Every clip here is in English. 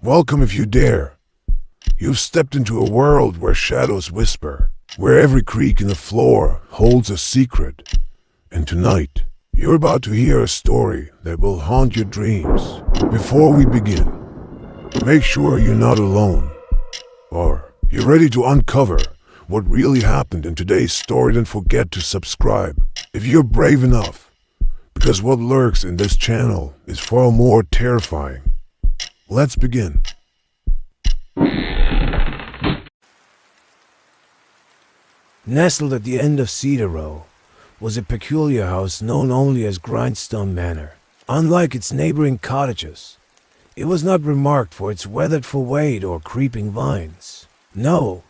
Welcome if you dare. You've stepped into a world where shadows whisper, where every creak in the floor holds a secret. And tonight, you're about to hear a story that will haunt your dreams. Before we begin, make sure you're not alone, or you're ready to uncover what really happened in today's story. Don't forget to subscribe if you're brave enough, because what lurks in this channel is far more terrifying. Let's begin. Nestled at the end of Cedar Row was a peculiar house known only as Grindstone Manor. Unlike its neighboring cottages, it was not remarked for its weathered facade or creeping vines. No,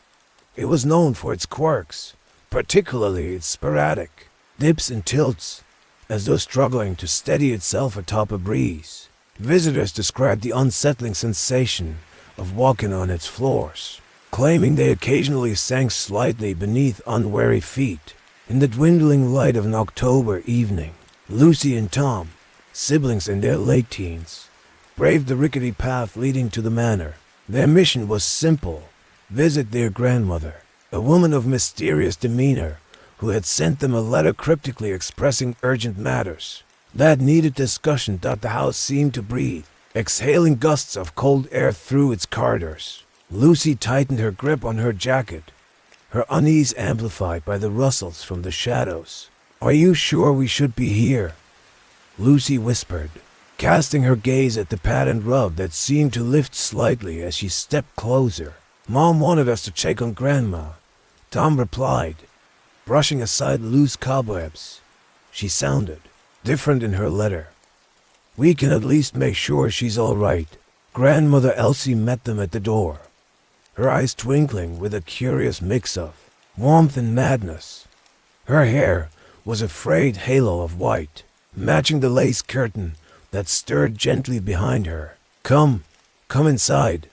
it was known for its quirks, particularly its sporadic dips and tilts, as though struggling to steady itself atop a breeze. Visitors described the unsettling sensation of walking on its floors, claiming they occasionally sank slightly beneath unwary feet. In the dwindling light of an October evening, Lucy and Tom, siblings in their late teens, braved the rickety path leading to the manor. Their mission was simple: visit their grandmother, a woman of mysterious demeanor who had sent them a letter cryptically expressing urgent matters that needed discussion. The house seemed to breathe, exhaling gusts of cold air through its corridors. Lucy tightened her grip on her jacket, her unease amplified by the rustles from the shadows. "Are you sure we should be here?" Lucy whispered, casting her gaze at the patterned rug that seemed to lift slightly as she stepped closer. "Mom wanted us to check on Grandma," Tom replied, brushing aside loose cobwebs. She sounded different in her letter. "We can at least make sure she's all right." Grandmother Elsie met them at the door, her eyes twinkling with a curious mix of warmth and madness. Her hair was a frayed halo of white, matching the lace curtain that stirred gently behind her. Come inside,"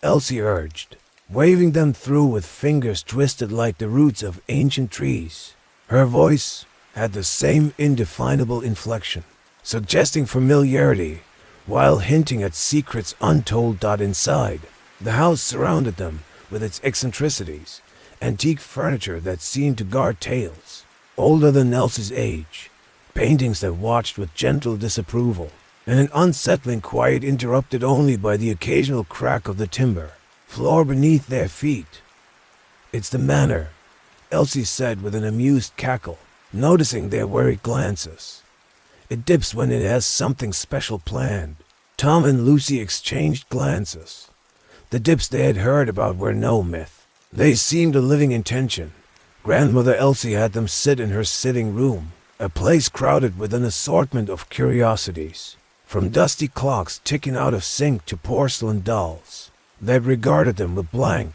Elsie urged, waving them through with fingers twisted like the roots of ancient trees. Her voice had the same indefinable inflection, suggesting familiarity while hinting at secrets untold. Inside, the house surrounded them with its eccentricities, antique furniture that seemed to guard tales older than Elsie's age, paintings that watched with gentle disapproval, and an unsettling quiet interrupted only by the occasional crack of the timber floor beneath their feet. "It's the manor," Elsie said with an amused cackle, noticing their worried glances. "It dips when it has something special planned." Tom and Lucy exchanged glances. The dips they had heard about were no myth. They seemed a living intention. Grandmother Elsie had them sit in her sitting room, a place crowded with an assortment of curiosities, from dusty clocks ticking out of sync to porcelain dolls that regarded them with blank,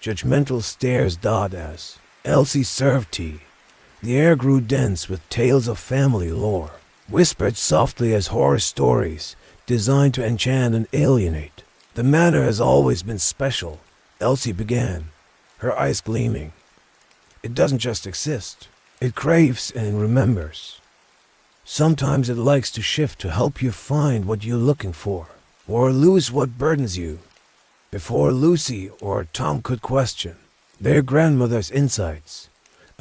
judgmental stares. As Elsie served tea, the air grew dense with tales of family lore, whispered softly as horror stories designed to enchant and alienate. "The manor has always been special," Elsie began, her eyes gleaming. "It doesn't just exist. It craves and remembers. Sometimes it likes to shift to help you find what you're looking for, or lose what burdens you." Before Lucy or Tom could question their grandmother's insights,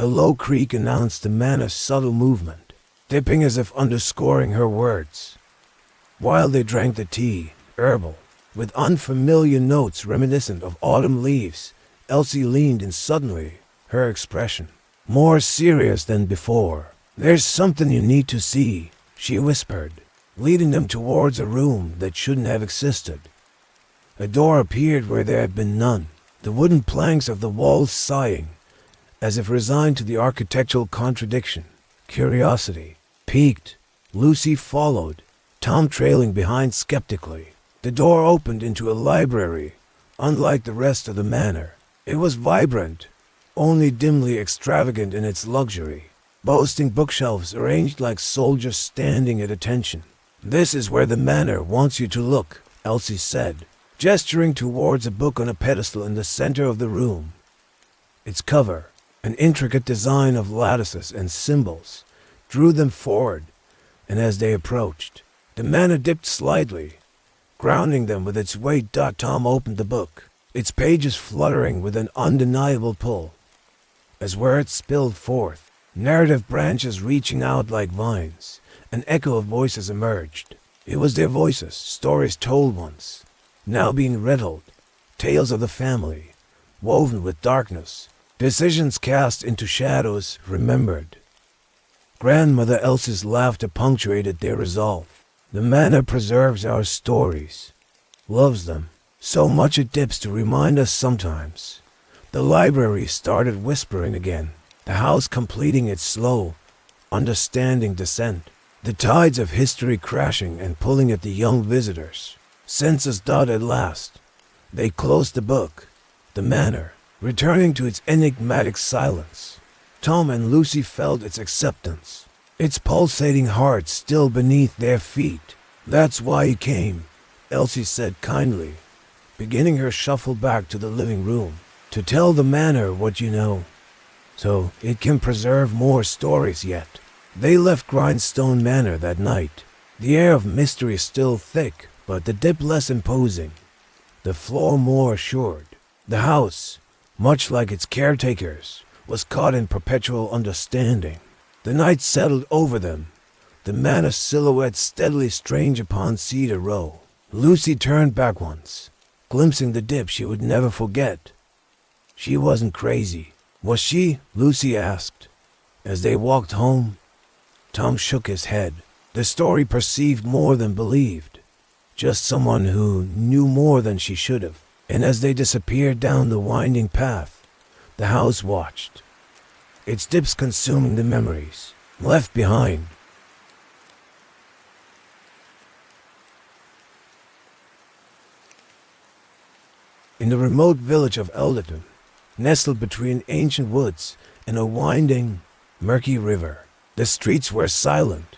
a low creak announced the manor's subtle movement, dipping as if underscoring her words. While they drank the tea, herbal, with unfamiliar notes reminiscent of autumn leaves, Elsie leaned in suddenly, her expression more serious than before. "There's something you need to see," she whispered, leading them towards a room that shouldn't have existed. A door appeared where there had been none, the wooden planks of the walls sighing, as if resigned to the architectural contradiction. Curiosity piqued, Lucy followed, Tom trailing behind skeptically. The door opened into a library, unlike the rest of the manor. It was vibrant, only dimly extravagant in its luxury, boasting bookshelves arranged like soldiers standing at attention. "This is where the manor wants you to look," Elsie said, gesturing towards a book on a pedestal in the center of the room. Its cover, an intricate design of lattices and symbols, drew them forward, and as they approached, the manor dipped slightly, grounding them with its weight. Tom opened the book, its pages fluttering with an undeniable pull. As words spilled forth, narrative branches reaching out like vines, an echo of voices emerged. It was their voices, stories told once, now being retold, tales of the family, woven with darkness, decisions cast into shadows remembered. Grandmother Elsie's laughter punctuated their resolve. The manor preserves our stories, loves them, so much it dips to remind us sometimes. The library started whispering again, the house completing its slow, understanding descent, the tides of history crashing and pulling at the young visitors. Senses dot at last. They closed the book, the manor, returning to its enigmatic silence. Tom and Lucy felt its acceptance, its pulsating heart still beneath their feet. "That's why you came," Elsie said kindly, beginning her shuffle back to the living room. "To tell the manor what you know, so it can preserve more stories yet." They left Grindstone Manor that night, the air of mystery still thick, but the dip less imposing, the floor more assured. The house, much like its caretakers, was caught in perpetual understanding. The night settled over them, the manor silhouette steadily strange upon Cedar Row. Lucy turned back once, glimpsing the dip she would never forget. She wasn't crazy, was she? Lucy asked. As they walked home, Tom shook his head. The story perceived more than believed, just someone who knew more than she should have. And as they disappeared down the winding path, the house watched, its dips consuming the memories left behind. In the remote village of Elderton, nestled between ancient woods and a winding, murky river, the streets were silent,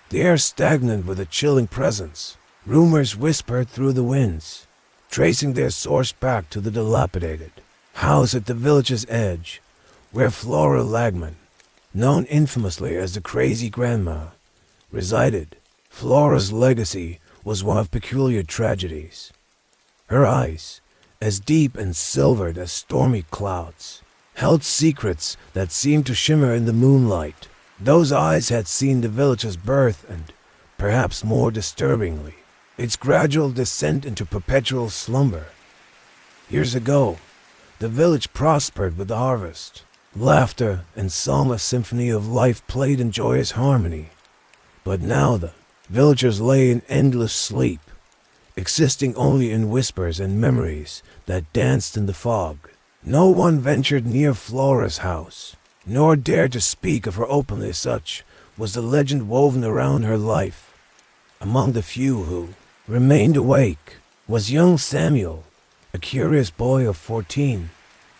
the air stagnant with a chilling presence. Rumors whispered through the winds, tracing their source back to the dilapidated house at the village's edge, where Flora Lagman, known infamously as the Crazy Grandma, resided. Flora's legacy was one of peculiar tragedies. Her eyes, as deep and silvered as stormy clouds, held secrets that seemed to shimmer in the moonlight. Those eyes had seen the village's birth and, perhaps more disturbingly, its gradual descent into perpetual slumber. Years ago, the village prospered with the harvest. Laughter and song, a symphony of life played in joyous harmony. But now the villagers lay in endless sleep, existing only in whispers and memories that danced in the fog. No one ventured near Flora's house, nor dared to speak of her openly. Such was the legend woven around her life. Among the few who remained awake was young Samuel, a curious boy of 14,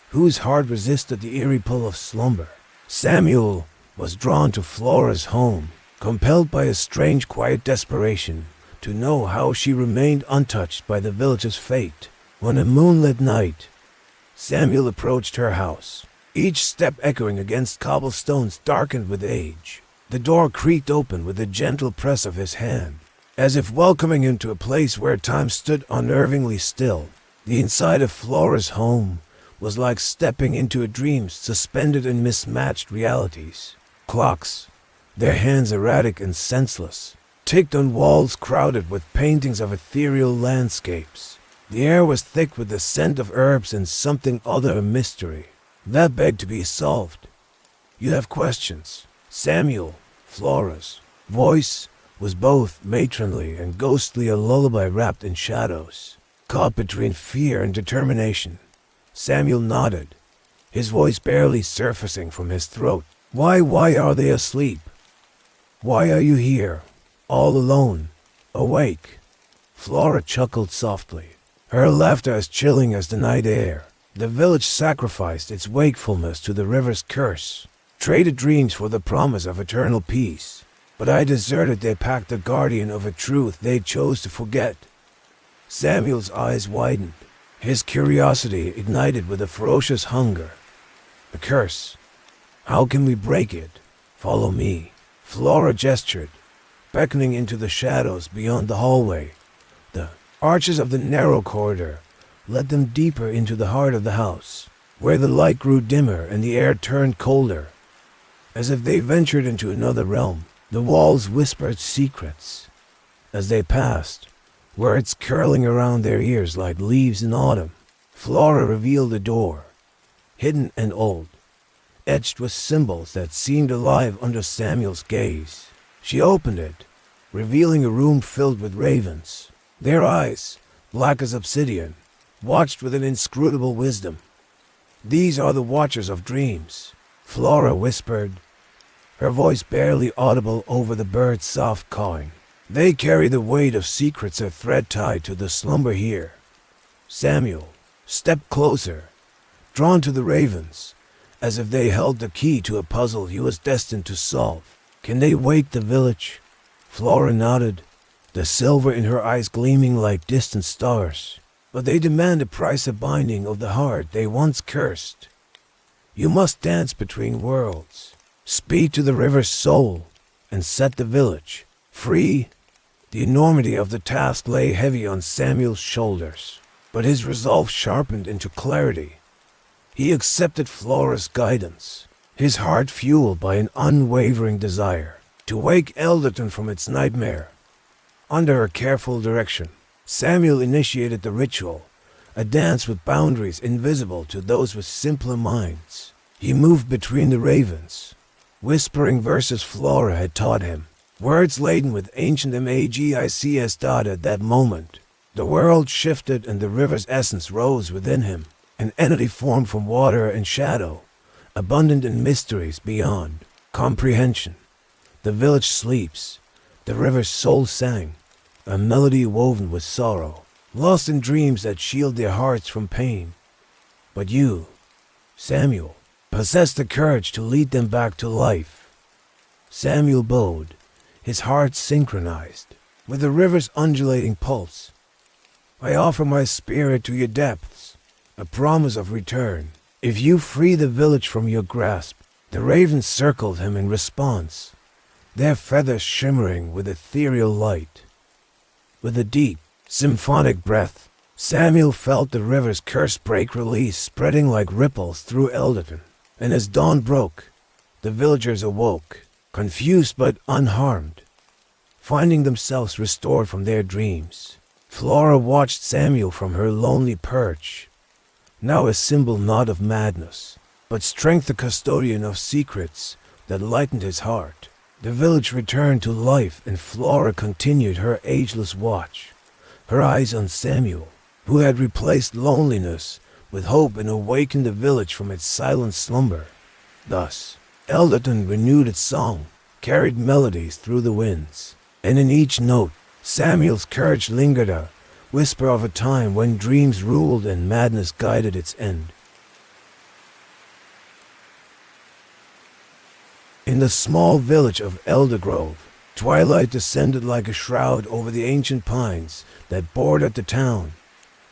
whose heart resisted the eerie pull of slumber. Samuel was drawn to Flora's home, compelled by a strange quiet desperation to know how she remained untouched by the village's fate. One a moonlit night, Samuel approached her house, each step echoing against cobblestones darkened with age. The door creaked open with a gentle press of his hand, as if welcoming him to a place where time stood unnervingly still. The inside of Flora's home was like stepping into a dream suspended in mismatched realities. Clocks, their hands erratic and senseless, ticked on walls crowded with paintings of ethereal landscapes. The air was thick with the scent of herbs and something other, a mystery that begged to be solved. "You have questions?" Samuel, Flora's voice, was both matronly and ghostly, a lullaby wrapped in shadows. Caught between fear and determination, Samuel nodded, his voice barely surfacing from his throat. Why are they asleep? Why are you here, all alone, awake?" Flora chuckled softly, her laughter as chilling as the night air. "The village sacrificed its wakefulness to the river's curse, traded dreams for the promise of eternal peace. But I deserted their pact, the guardian of a truth they chose to forget." Samuel's eyes widened, his curiosity ignited with a ferocious hunger. "A curse. How can we break it?" "Follow me." Flora gestured, beckoning into the shadows beyond the hallway. The Arches of the narrow corridor led them deeper into the heart of the house, where the light grew dimmer and the air turned colder. As if they ventured into another realm, the walls whispered secrets. As they passed, words curling around their ears like leaves in autumn, Flora revealed a door, hidden and old, etched with symbols that seemed alive under Samuel's gaze. She opened it, revealing a room filled with ravens. Their eyes, black as obsidian, watched with an inscrutable wisdom. "These are the Watchers of Dreams," Flora whispered, her voice barely audible over the bird's soft cawing. "They carry the weight of secrets a thread tied to the slumber here." Samuel stepped closer, drawn to the ravens, as if they held the key to a puzzle he was destined to solve. "Can they wake the village?" Flora nodded, the silver in her eyes gleaming like distant stars. "But they demand a price of binding of the heart they once cursed. You must dance between worlds, speak to the river's soul, and set the village free." The enormity of the task lay heavy on Samuel's shoulders, but his resolve sharpened into clarity. He accepted Flora's guidance, his heart fueled by an unwavering desire to wake Elderton from its nightmare. Under her careful direction, Samuel initiated the ritual, a dance with boundaries invisible to those with simpler minds. He moved between the ravens, whispering verses Flora had taught him, words laden with ancient magics. At that moment, the world shifted and the river's essence rose within him, an entity formed from water and shadow, abundant in mysteries beyond comprehension. The village sleeps, the river's soul sang, a melody woven with sorrow, lost in dreams that shield their hearts from pain. But you, Samuel, possessed the courage to lead them back to life. Samuel bowed, his heart synchronized with the river's undulating pulse. "I offer my spirit to your depths, a promise of return. If you free the village from your grasp." The ravens circled him in response, their feathers shimmering with ethereal light. With a deep, symphonic breath, Samuel felt the river's curse break release spreading like ripples through Elderton. And as dawn broke, the villagers awoke, confused but unharmed, finding themselves restored from their dreams. Flora watched Samuel from her lonely perch, now a symbol not of madness, but strength, the custodian of secrets that lightened his heart. The village returned to life and Flora continued her ageless watch, her eyes on Samuel, who had replaced loneliness with hope and awakened the village from its silent slumber. Thus, Elderton renewed its song, carried melodies through the winds, and in each note, Samuel's courage lingered, a whisper of a time when dreams ruled and madness guided its end. In the small village of Eldergrove, twilight descended like a shroud over the ancient pines that bordered the town.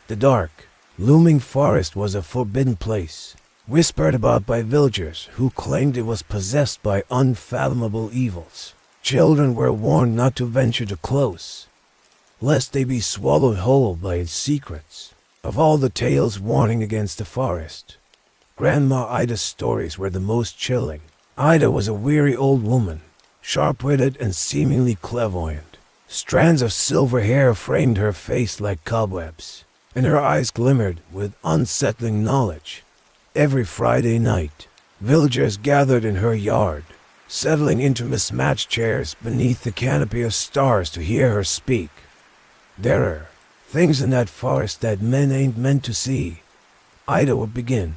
The dark, looming forest was a forbidden place, whispered about by villagers who claimed it was possessed by unfathomable evils. Children were warned not to venture too close, lest they be swallowed whole by its secrets. Of all the tales warning against the forest, Grandma Ida's stories were the most chilling. Ida was a weary old woman, sharp-witted and seemingly clairvoyant. Strands of silver hair framed her face like cobwebs, and her eyes glimmered with unsettling knowledge. Every Friday night, villagers gathered in her yard, settling into mismatched chairs beneath the canopy of stars to hear her speak. "There are things in that forest that men ain't meant to see," Ida would begin,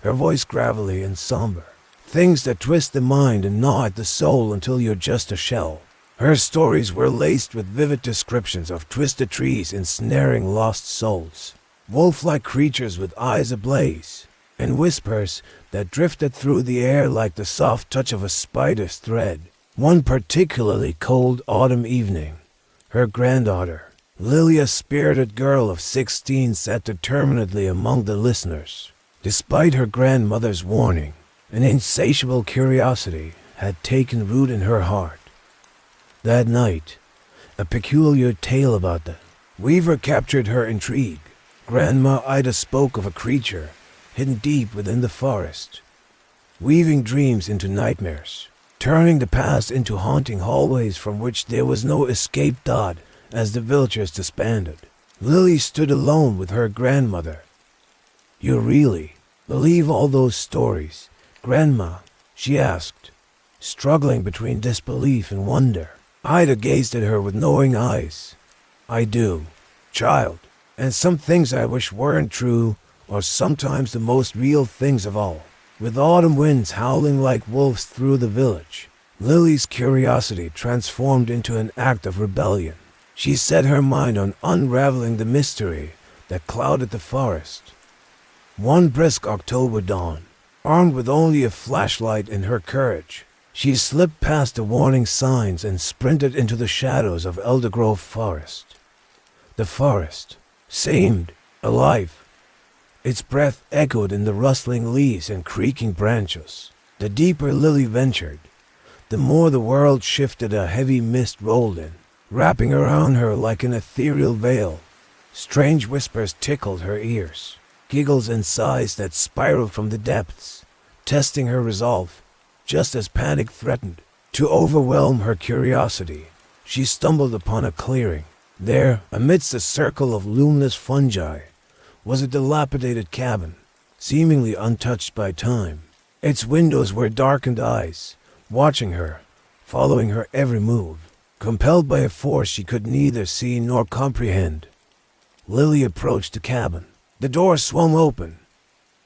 her voice gravelly and somber. "Things that twist the mind and gnaw at the soul until you're just a shell." Her stories were laced with vivid descriptions of twisted trees ensnaring lost souls, wolf-like creatures with eyes ablaze, and whispers that drifted through the air like the soft touch of a spider's thread. One particularly cold autumn evening, her granddaughter, Lily, a spirited girl of 16, sat determinedly among the listeners. Despite her grandmother's warning, an insatiable curiosity had taken root in her heart. That night, a peculiar tale about the Weaver captured her intrigue. Grandma Ida spoke of a creature hidden deep within the forest, weaving dreams into nightmares, turning the past into haunting hallways from which there was no escape. As the villagers disbanded, Lily stood alone with her grandmother. "You really believe all those stories, Grandma?" she asked, struggling between disbelief and wonder. Ida gazed at her with knowing eyes. "I do, child, and some things I wish weren't true are sometimes the most real things of all." With autumn winds howling like wolves through the village, Lily's curiosity transformed into an act of rebellion. She set her mind on unraveling the mystery that clouded the forest. One brisk October dawn, armed with only a flashlight and her courage, she slipped past the warning signs and sprinted into the shadows of Eldergrove Forest. The forest seemed alive. Its breath echoed in the rustling leaves and creaking branches. The deeper Lily ventured, the more the world shifted. A heavy mist rolled in, wrapping around her like an ethereal veil. Strange whispers tickled her ears, giggles and sighs that spiraled from the depths, testing her resolve. Just as panic threatened to overwhelm her curiosity, she stumbled upon a clearing. There, amidst a circle of luminous fungi, was a dilapidated cabin, seemingly untouched by time. Its windows were darkened eyes, watching her, following her every move. Compelled by a force she could neither see nor comprehend, Lily approached the cabin. The door swung open,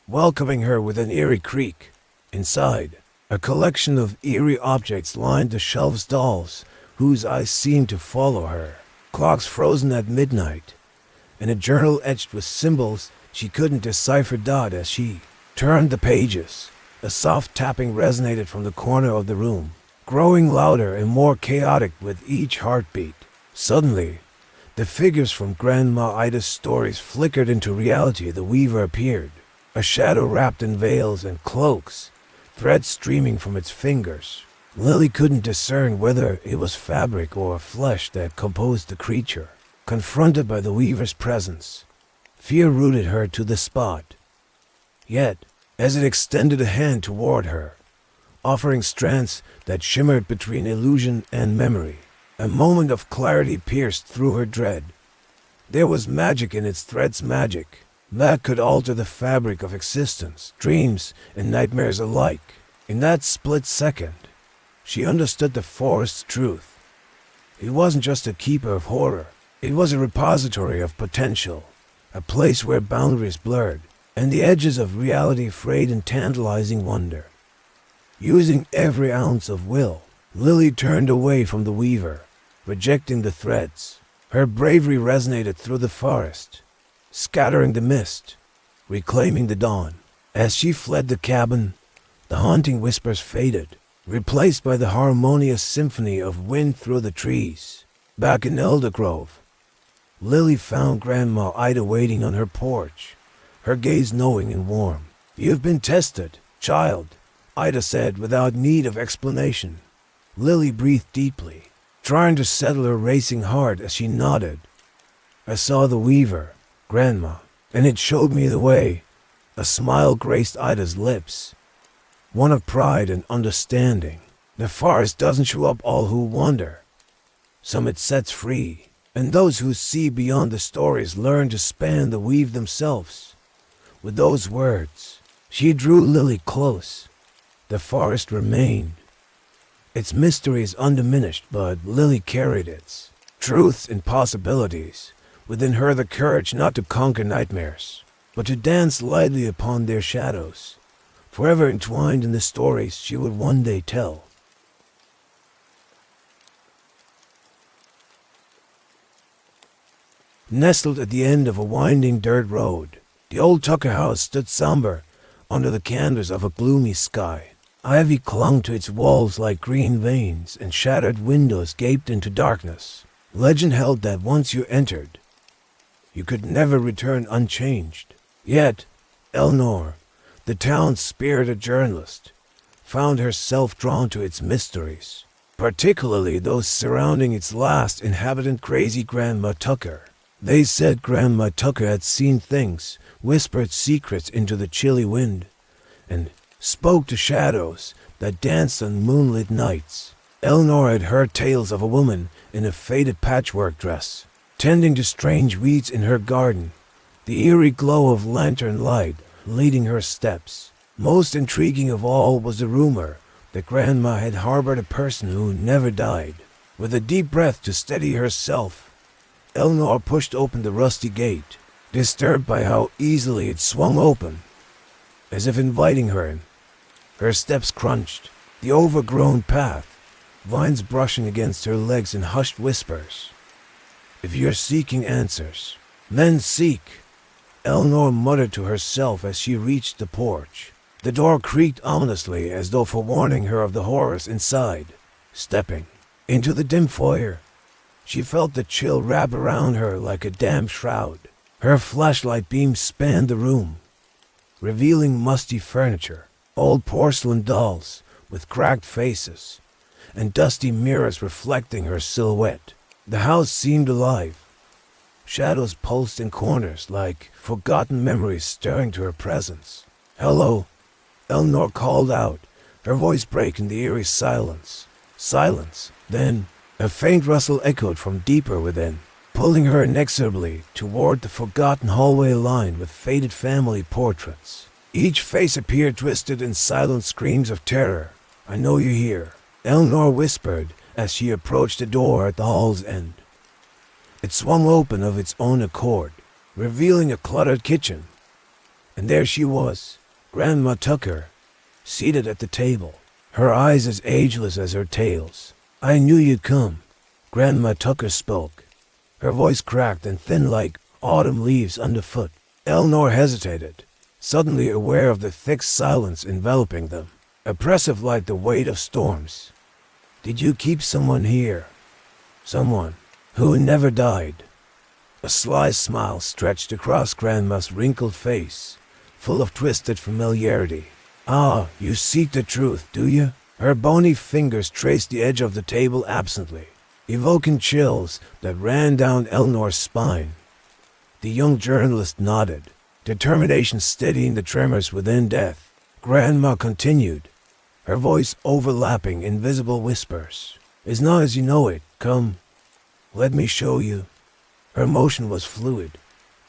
welcoming her with an eerie creak. Inside, a collection of eerie objects lined the shelves. Dolls whose eyes seemed to follow her, clocks frozen at midnight, and a journal etched with symbols she couldn't decipher. As she turned the pages, a soft tapping resonated from the corner of the room, growing louder and more chaotic with each heartbeat. Suddenly, the figures from Grandma Ida's stories flickered into reality. The Weaver appeared, a shadow wrapped in veils and cloaks, threads streaming from its fingers. Lily couldn't discern whether it was fabric or flesh that composed the creature. Confronted by the Weaver's presence, fear rooted her to the spot. Yet, as it extended a hand toward her, offering strands that shimmered between illusion and memory, a moment of clarity pierced through her dread. There was magic in its threads, magic that could alter the fabric of existence, dreams and nightmares alike. In that split second, she understood the forest's truth. It wasn't just a keeper of horror. It was a repository of potential, a place where boundaries blurred and the edges of reality frayed in tantalizing wonder. Using every ounce of will, Lily turned away from the Weaver, rejecting the threads. Her bravery resonated through the forest, scattering the mist, reclaiming the dawn. As she fled the cabin, the haunting whispers faded, replaced by the harmonious symphony of wind through the trees. Back in Eldergrove, Lily found Grandma Ida waiting on her porch, her gaze knowing and warm. "You've been tested, child," Ida said without need of explanation. Lily breathed deeply, trying to settle her racing heart as she nodded. "I saw the Weaver, Grandma, and it showed me the way." A smile graced Ida's lips, one of pride and understanding. The forest doesn't show up all who wander. Some it sets free, and those who see beyond the stories learn to span the weave themselves. With those words, she drew Lily close. The forest remained, its mysteries undiminished, but Lily carried its truths and possibilities within her, the courage not to conquer nightmares, but to dance lightly upon their shadows, forever entwined in the stories she would one day tell. Nestled at the end of a winding dirt road, the old Tucker house stood somber under the canvas of a gloomy sky. Ivy clung to its walls like green veins, and shattered windows gaped into darkness. Legend held that once you entered, you could never return unchanged. Yet, Eleanor, the town's spirited journalist, found herself drawn to its mysteries, particularly those surrounding its last inhabitant, crazy Grandma Tucker. They said Grandma Tucker had seen things, whispered secrets into the chilly wind, and spoke to shadows that danced on moonlit nights. Eleanor had heard tales of a woman in a faded patchwork dress, tending to strange weeds in her garden, the eerie glow of lantern light leading her steps. Most intriguing of all was the rumor that Grandma had harbored a person who never died. With a deep breath to steady herself, Eleanor pushed open the rusty gate, disturbed by how easily it swung open, as if inviting her in. Her steps crunched, the overgrown path, vines brushing against her legs in hushed whispers. "If you're seeking answers, then seek," Eleanor muttered to herself as she reached the porch. The door creaked ominously as though forewarning her of the horrors inside. Stepping into the dim foyer, she felt the chill wrap around her like a damp shroud. Her flashlight beam spanned the room, revealing musty furniture, old porcelain dolls with cracked faces, and dusty mirrors reflecting her silhouette. The house seemed alive. Shadows pulsed in corners like forgotten memories stirring to her presence. "Hello," Eleanor called out, her voice breaking the eerie silence. Silence. Then a faint rustle echoed from deeper within, pulling her inexorably toward the forgotten hallway lined with faded family portraits. Each face appeared twisted in silent screams of terror. "I know you're here," Eleanor whispered as she approached the door at the hall's end. It swung open of its own accord, revealing a cluttered kitchen. And there she was, Grandma Tucker, seated at the table, her eyes as ageless as her tales. "I knew you'd come," Grandma Tucker spoke, her voice cracked and thin like autumn leaves underfoot. Eleanor hesitated, suddenly aware of the thick silence enveloping them, oppressive like the weight of storms. "Did you keep someone here? Someone who never died?" A sly smile stretched across Grandma's wrinkled face, full of twisted familiarity. "Ah, you seek the truth, do you?" Her bony fingers traced the edge of the table absently, evoking chills that ran down Eleanor's spine. The young journalist nodded, determination steadying the tremors within death. Grandma continued, her voice overlapping invisible whispers. "It's not as you know it. Come, let me show you." Her motion was fluid,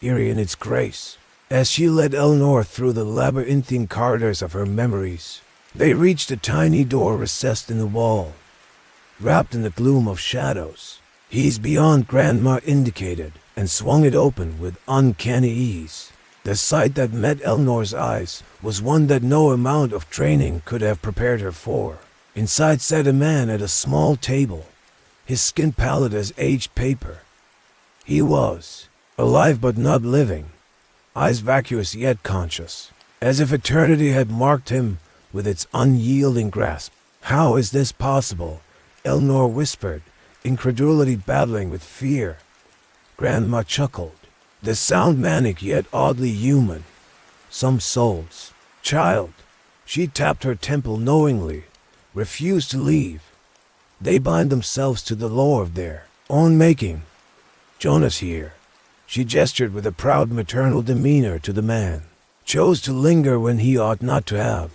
eerie in its grace, as she led Eleanor through the labyrinthine corridors of her memories. They reached a tiny door recessed in the wall, wrapped in the gloom of shadows. "He's beyond," Grandma indicated, and swung it open with uncanny ease. The sight that met Eleanor's eyes was one that no amount of training could have prepared her for. Inside sat a man at a small table, his skin pallid as aged paper. He was alive but not living, eyes vacuous yet conscious, as if eternity had marked him with its unyielding grasp. "How is this possible?" Eleanor whispered, incredulity battling with fear. Grandma chuckled, the sound manic yet oddly human. "Some souls, child," she tapped her temple knowingly, "refuse to leave. They bind themselves to the law of their own making. Jonas here," she gestured with a proud maternal demeanor to the man, "chose to linger when he ought not to have."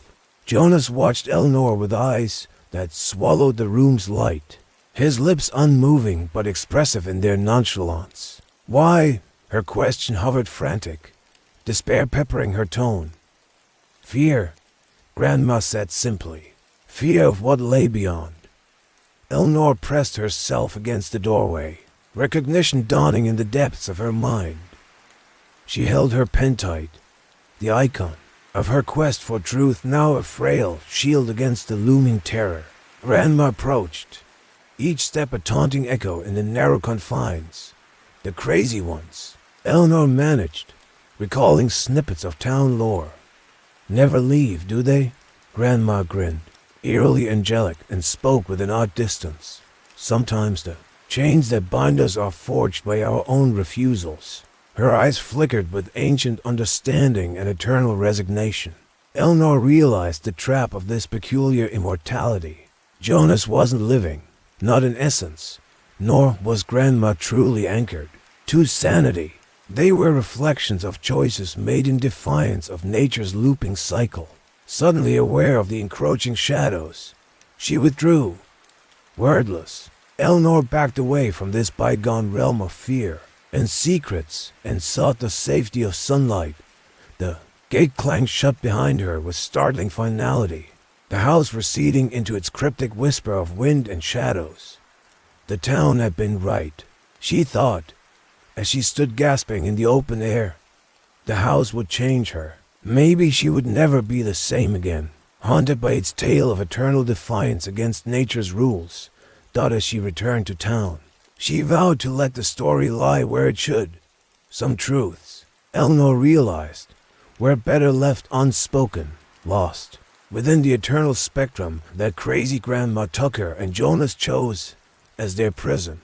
Jonas watched Eleanor with eyes that swallowed the room's light, his lips unmoving but expressive in their nonchalance. "Why?" Her question hovered frantic, despair peppering her tone. "Fear," Grandma said simply. "Fear of what lay beyond." Eleanor pressed herself against the doorway, recognition dawning in the depths of her mind. She held her pen tight, the icon of her quest for truth now a frail shield against the looming terror. Grandma approached, each step a taunting echo in the narrow confines. "The crazy ones," Eleanor managed, recalling snippets of town lore. "Never leave, do they?" Grandma grinned, eerily angelic, and spoke with an odd distance. "Sometimes the chains that bind us are forged by our own refusals." Her eyes flickered with ancient understanding and eternal resignation. Eleanor realized the trap of this peculiar immortality. Jonas wasn't living, not in essence, nor was Grandma truly anchored. to sanity. They were reflections of choices made in defiance of nature's looping cycle. Suddenly aware of the encroaching shadows, she withdrew. Wordless, Eleanor backed away from this bygone realm of fear and secrets and sought the safety of sunlight. The gate clanged shut behind her with startling finality, the house receding into its cryptic whisper of wind and shadows. The town had been right, she thought, as she stood gasping in the open air. The house would change her. Maybe she would never be the same again, haunted by its tale of eternal defiance against nature's rules. Thought as she returned to town, she vowed to let the story lie where it should. Some truths, Eleanor realized, were better left unspoken, lost within the eternal spectrum that crazy Grandma Tucker and Jonas chose as their prison.